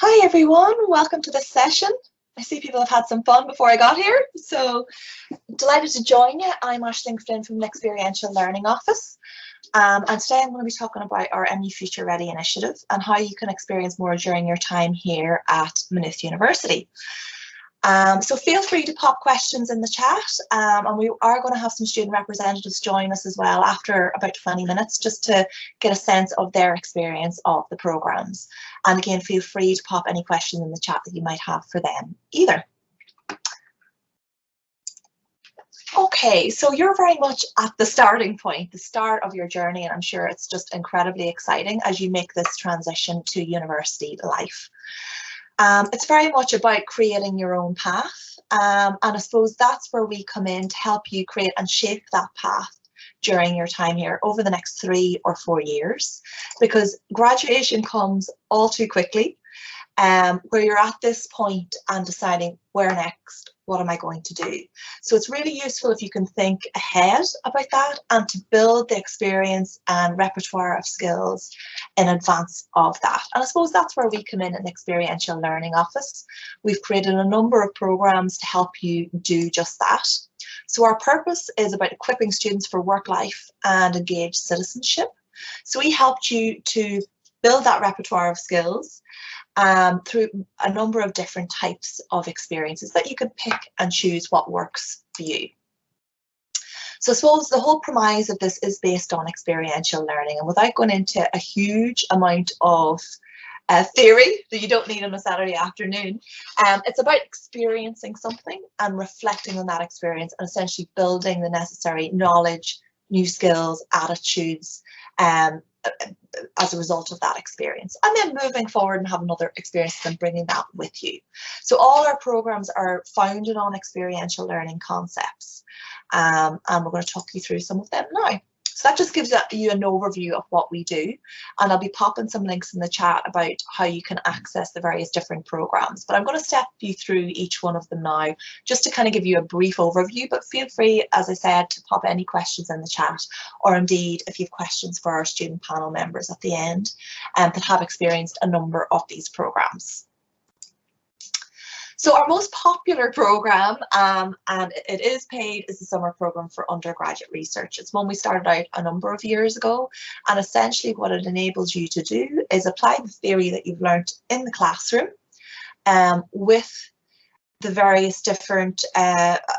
Hi everyone, welcome to this session. I see people have had some fun before I got here, so delighted to join you. I'm Flynn from the Experiential Learning Office, and today I'm going to be talking about our MU Future Ready initiative and how you can experience more during your time here at Maynooth University. So feel free to pop questions in the chat, and we are going to have some student representatives join us as well after about 20 minutes just to get a sense of their experience of the programmes. And again, feel free to pop any questions in the chat that you might have for them either. Okay, so you're very much at the starting point, the start of your journey, and I'm sure it's just incredibly exciting as you make this transition to university life. It's very much about creating your own path, and I suppose that's where we come in to help you create and shape that path during your time here over the next 3 or 4 years, because graduation comes all too quickly, where you're at this point and deciding where next, what am I going to do? So it's really useful if you can think ahead about that and to build the experience and repertoire of skills in advance of that. And I suppose that's where we come in an Experiential Learning Office. We've created a number of programs to help you do just that. So our purpose is about equipping students for work life and engaged citizenship. So we helped you to build that repertoire of skills through a number of different types of experiences that you can pick and choose what works for you. So I suppose the whole premise of this is based on experiential learning, and without going into a huge amount of theory that you don't need on a Saturday afternoon, it's about experiencing something and reflecting on that experience and essentially building the necessary knowledge, new skills, attitudes, as a result of that experience, and then moving forward and have another experience and bringing that with you. So all our programs are founded on experiential learning concepts, and we're going to talk you through some of them now. So that just gives you an overview of what we do, and I'll be popping some links in the chat about how you can access the various different programs, but I'm going to step you through each one of them now just to kind of give you a brief overview, but feel free, as I said, to pop any questions in the chat, or indeed if you have questions for our student panel members at the end that have experienced a number of these programs. So our most popular program, and it is paid, is the summer program for undergraduate research. It's one we started out a number of years ago, and essentially what it enables you to do is apply the theory that you've learned in the classroom with the various different,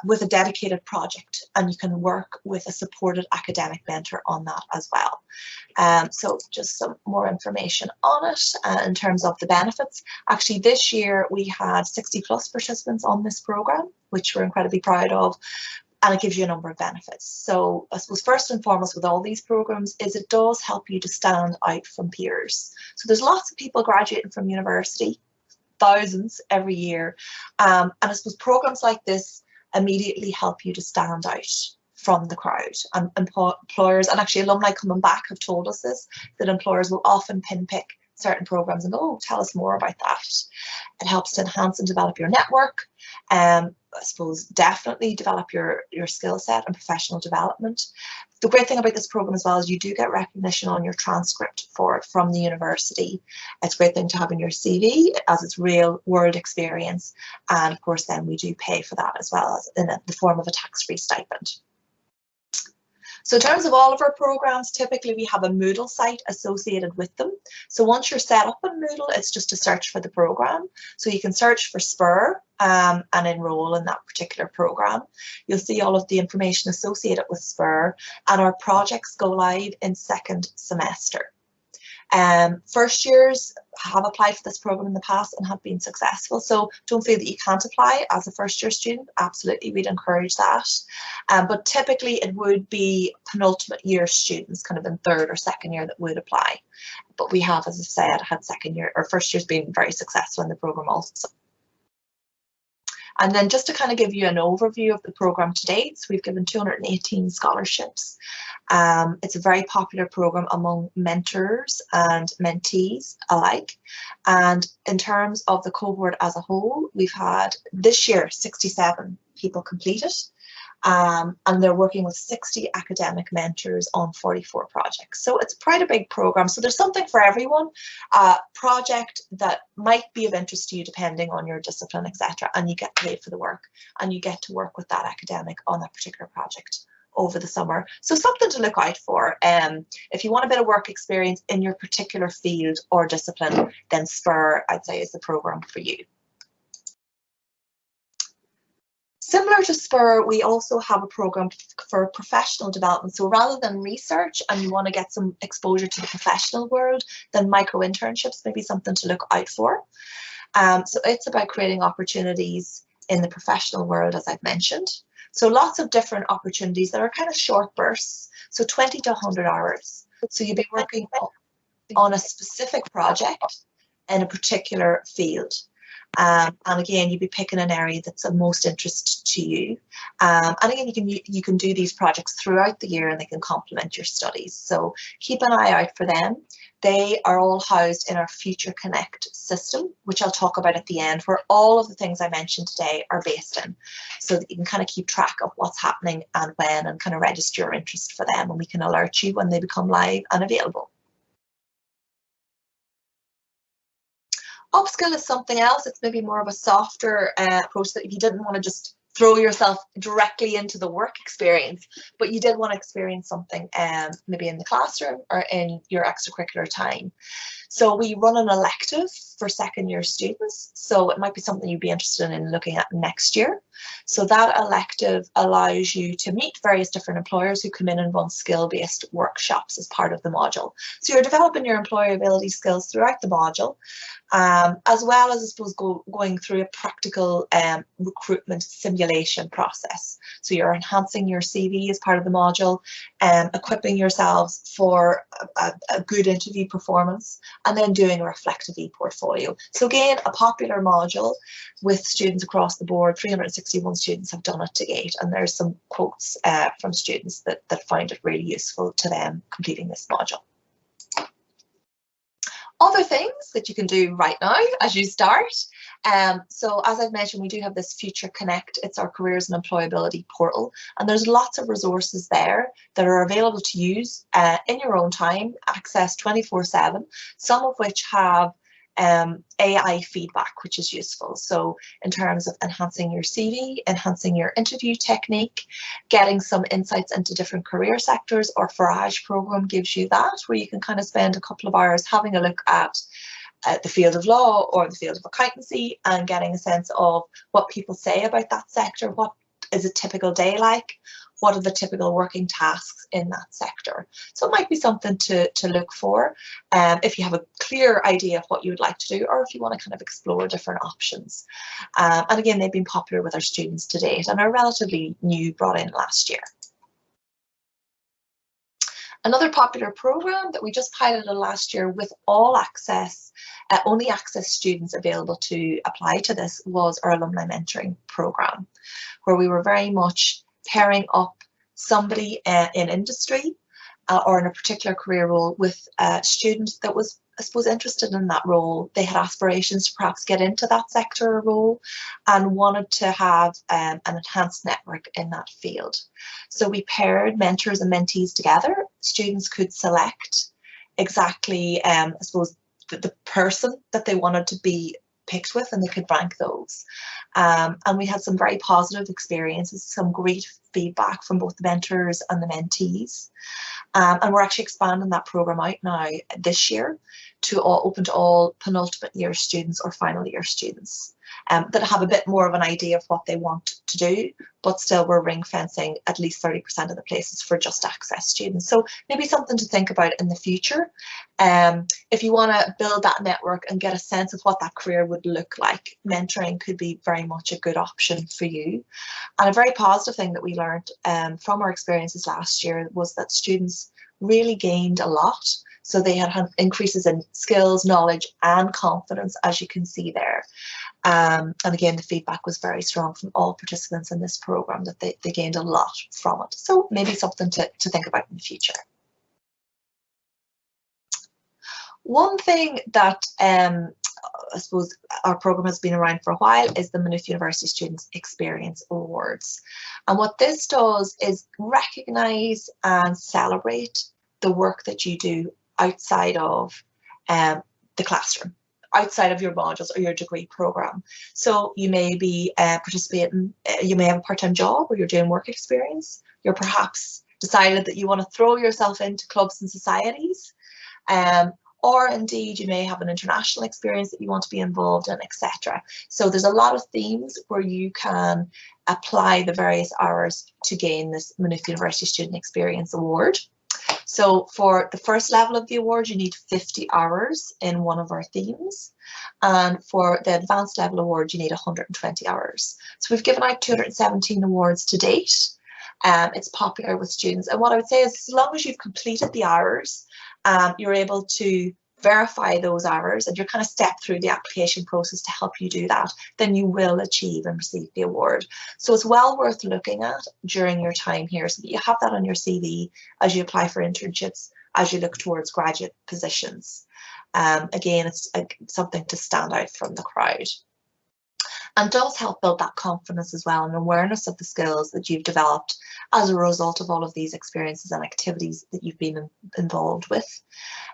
with a dedicated project, and you can work with a supported academic mentor on that as well. So just some more information on it in terms of the benefits. Actually, this year we had 60+ participants on this program, which we're incredibly proud of, and it gives you a number of benefits. So I suppose first and foremost with all these programs is it does help you to stand out from peers. So there's lots of people graduating from university, thousands every year, and I suppose programs like this immediately help you to stand out from the crowd. And employers, and actually alumni coming back have told us this, that employers will often pinpick certain programs and go, oh, tell us more about that. It helps to enhance and develop your network. I suppose definitely develop your skill set and professional development. The great thing about this program as well is you do get recognition on your transcript for it from the university. It's a great thing to have in your CV as it's real world experience, and of course then we do pay for that as well as in the form of a tax-free stipend. So in terms of all of our programs, typically we have a Moodle site associated with them. So once you're set up in Moodle, it's just a search for the program. So you can search for SPUR and enroll in that particular program. You'll see all of the information associated with SPUR, and our projects go live in second semester. First years have applied for this program in the past and have been successful, so don't feel that you can't apply as a first year student. Absolutely, we'd encourage that, but typically it would be penultimate year students kind of in third or second year that would apply, but we have, as I said, had second year or first years being very successful in the program also. And then just to kind of give you an overview of the program to date, so we've given 218 scholarships. It's a very popular program among mentors and mentees alike. And in terms of the cohort as a whole, we've had this year 67 people complete it. and they're working with 60 academic mentors on 44 projects. So it's quite a big program. So there's something for everyone, project that might be of interest to you depending on your discipline, etc. And you get paid for the work, and you get to work with that academic on that particular project over the summer. So something to look out for. If you want a bit of work experience in your particular field or discipline, then SPUR, I'd say, is the program for you. Similar to SPUR, we also have a program for professional development. So rather than research and you want to get some exposure to the professional world, then micro internships may be something to look out for. So it's about creating opportunities in the professional world, as I've mentioned. So lots of different opportunities that are kind of short bursts, so 20 to 100 hours. So you'll be working on a specific project in a particular field. And again, you'd be picking an area that's of most interest to you. And again, you can do these projects throughout the year and they can complement your studies. So keep an eye out for them. They are all housed in our Future Connect system, which I'll talk about at the end, where all of the things I mentioned today are based in, so that you can kind of keep track of what's happening and when, and kind of register your interest for them, and we can alert you when they become live and available. Upskill is something else. It's maybe more of a softer approach, that if you didn't want to just throw yourself directly into the work experience, but you did want to experience something maybe in the classroom or in your extracurricular time. So we run an elective for second year students. So it might be something you'd be interested in looking at next year. So that elective allows you to meet various different employers who come in and run skill-based workshops as part of the module. So you're developing your employability skills throughout the module, as well as, I suppose, going through a practical recruitment simulation process. So you're enhancing your CV as part of the module, equipping yourselves for a good interview performance, and then doing a reflective e-portfolio. So again, a popular module with students across the board. 361 students have done it to date, and there's some quotes from students that find it really useful to them completing this module. Other things that you can do right now as you start. So as I've mentioned, we do have this Future Connect. It's our careers and employability portal, and there's lots of resources there that are available to use in your own time, access 24/7, some of which have AI feedback, which is useful. So in terms of enhancing your CV, enhancing your interview technique, getting some insights into different career sectors, or Farage program gives you that, where you can kind of spend a couple of hours having a look at the field of law or the field of accountancy and getting a sense of what people say about that sector. What is a typical day like? What are the typical working tasks in that sector? So it might be something to look for if you have a clear idea of what you would like to do, or if you want to kind of explore different options. And again, they've been popular with our students to date and are relatively new, brought in last year. Another popular program that we just piloted last year with all access, only access students available to apply to this, was our Alumni Mentoring program, where we were very much pairing up somebody in industry or in a particular career role with a student that was, I suppose, interested in that role. They had aspirations to perhaps get into that sector or role and wanted to have an enhanced network in that field. So we paired mentors and mentees together. Students could select exactly, I suppose, the person that they wanted to be picked with, and they could rank those. And we had some very positive experiences, some great feedback from both the mentors and the mentees. And we're actually expanding that program out now this year to open to all penultimate year students or final year students that have a bit more of an idea of what they want to do, but still we're ring fencing at least 30% of the places for just access students. So maybe something to think about in the future. If you want to build that network and get a sense of what that career would look like, mentoring could be very much a good option for you. And a very positive thing that we learned from our experiences last year was that students really gained a lot. So they had increases in skills, knowledge and confidence, as you can see there. And again, the feedback was very strong from all participants in this program, that they gained a lot from it. So maybe something to think about in the future. One thing that I suppose our program has been around for a while is the Maynooth University Students Experience Awards. And what this does is recognise and celebrate the work that you do outside of the classroom, outside of your modules or your degree program. So you may be participating, you may have a part-time job where you're doing work experience. You're perhaps decided that you want to throw yourself into clubs and societies. Or indeed you may have an international experience that you want to be involved in, etc. So there's a lot of themes where you can apply the various hours to gain this Maynooth University Student Experience Award. So for the first level of the award, you need 50 hours in one of our themes. And for the advanced level award, you need 120 hours. So we've given out 217 awards to date. It's popular with students. And what I would say is, as long as you've completed the hours, you're able to verify those hours and you're kind of step through the application process to help you do that, then you will achieve and receive the award. So it's well worth looking at during your time here so that you have that on your CV as you apply for internships, as you look towards graduate positions. Again, it's something to stand out from the crowd. And does help build that confidence as well and awareness of the skills that you've developed as a result of all of these experiences and activities that you've been involved with.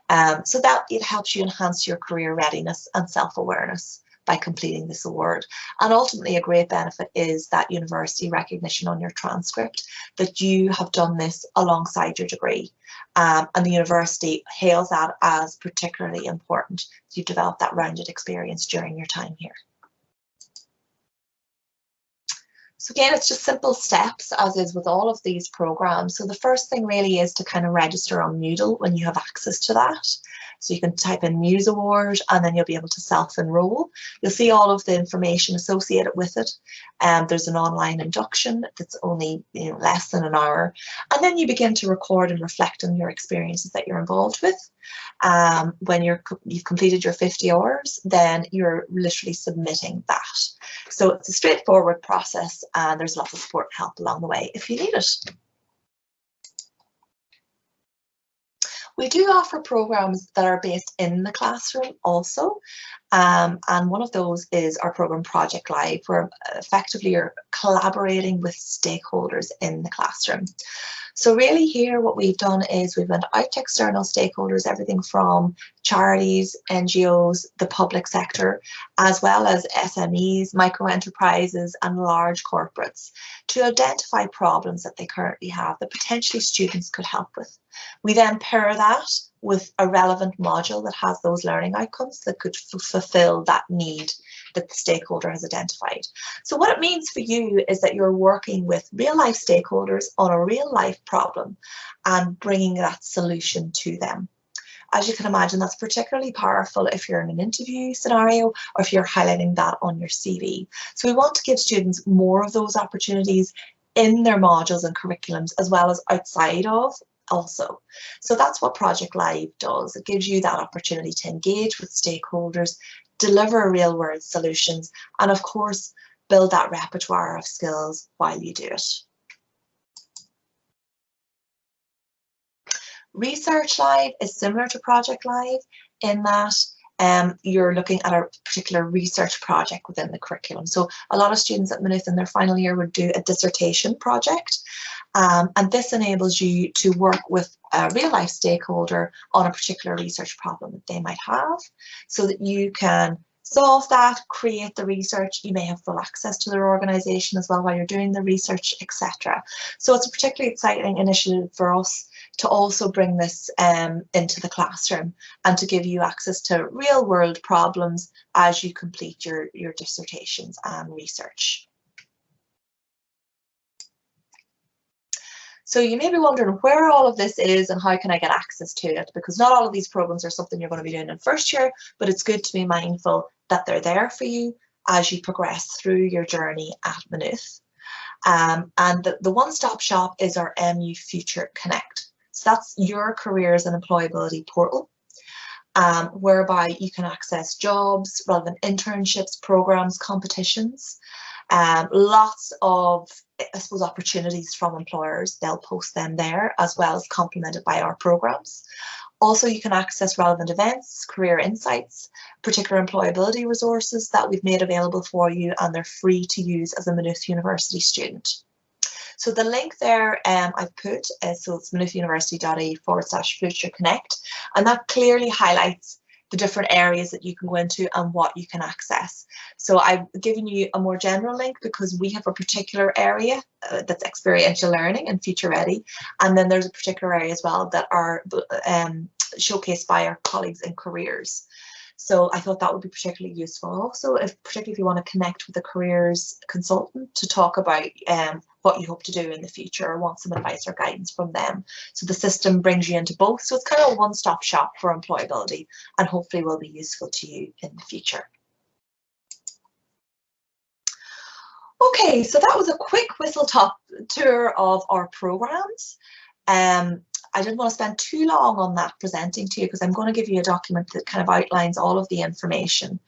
So that it helps you enhance your career readiness and self-awareness by completing this award. And ultimately a great benefit is that university recognition on your transcript that you have done this alongside your degree. And the university hails that as particularly important. You've developed that rounded experience during your time here. So again, it's just simple steps, as is with all of these programs. So the first thing really is to kind of register on Moodle when you have access to that. So you can type in MUSE Award and then you'll be able to self-enroll. You'll see all of the information associated with it. There's an online induction that's only less than an hour. And then you begin to record and reflect on your experiences that you're involved with. When you've completed your 50 hours, then you're literally submitting that. So it's a straightforward process and there's lots of support and help along the way if you need it. We do offer programs that are based in the classroom also, and one of those is our program Project Live, where effectively you're collaborating with stakeholders in the classroom. So really here what we've done is we've went out to external stakeholders, everything from charities, NGOs, the public sector, as well as SMEs, micro enterprises and large corporates to identify problems that they currently have that potentially students could help with. We then pair that with a relevant module that has those learning outcomes that could fulfill that need that the stakeholder has identified. So what it means for you is that you're working with real life stakeholders on a real life problem and bringing that solution to them. As you can imagine, that's particularly powerful if you're in an interview scenario or if you're highlighting that on your CV. So we want to give students more of those opportunities in their modules and curriculums as well as outside of also. So that's what Project Live does. It gives you that opportunity to engage with stakeholders, deliver real world solutions, and of course, build that repertoire of skills while you do it. Research Live is similar to Project Live in that you're looking at a particular research project within the curriculum. So a lot of students at Maynooth in their final year would do a dissertation project. And this enables you to work with a real life stakeholder on a particular research problem that they might have so that you can solve that, create the research. You may have full access to their organisation as well while you're doing the research, etc. So it's a particularly exciting initiative for us to also bring this into the classroom and to give you access to real world problems as you complete your dissertations and research. So you may be wondering where all of this is and how can I get access to it, because not all of these programs are something you're going to be doing in first year, but it's good to be mindful that they're there for you as you progress through your journey at Maynooth. And the one-stop shop is our MU Future Connect. So that's your careers and employability portal, whereby you can access jobs, relevant internships, programs, competitions, lots of, I suppose, opportunities from employers. They'll post them there as well as complemented by our programs. Also, you can access relevant events, career insights, particular employability resources that we've made available for you, and they're free to use as a Maynooth University student. So the link there I've put, so it's maynoothuniversity.ie/future connect, and that clearly highlights the different areas that you can go into and what you can access. So I've given you a more general link because we have a particular area that's experiential learning and future ready. And then there's a particular area as well that are showcased by our colleagues in careers. So I thought that would be particularly useful. Also, particularly if you want to connect with a careers consultant to talk about what you hope to do in the future or want some advice or guidance from them. So the system brings you into both. So it's kind of a one-stop shop for employability and hopefully will be useful to you in the future. Okay, so that was a quick whistle-top tour of our programs. I didn't want to spend too long on that presenting to you because I'm going to give you a document that kind of outlines all of the information.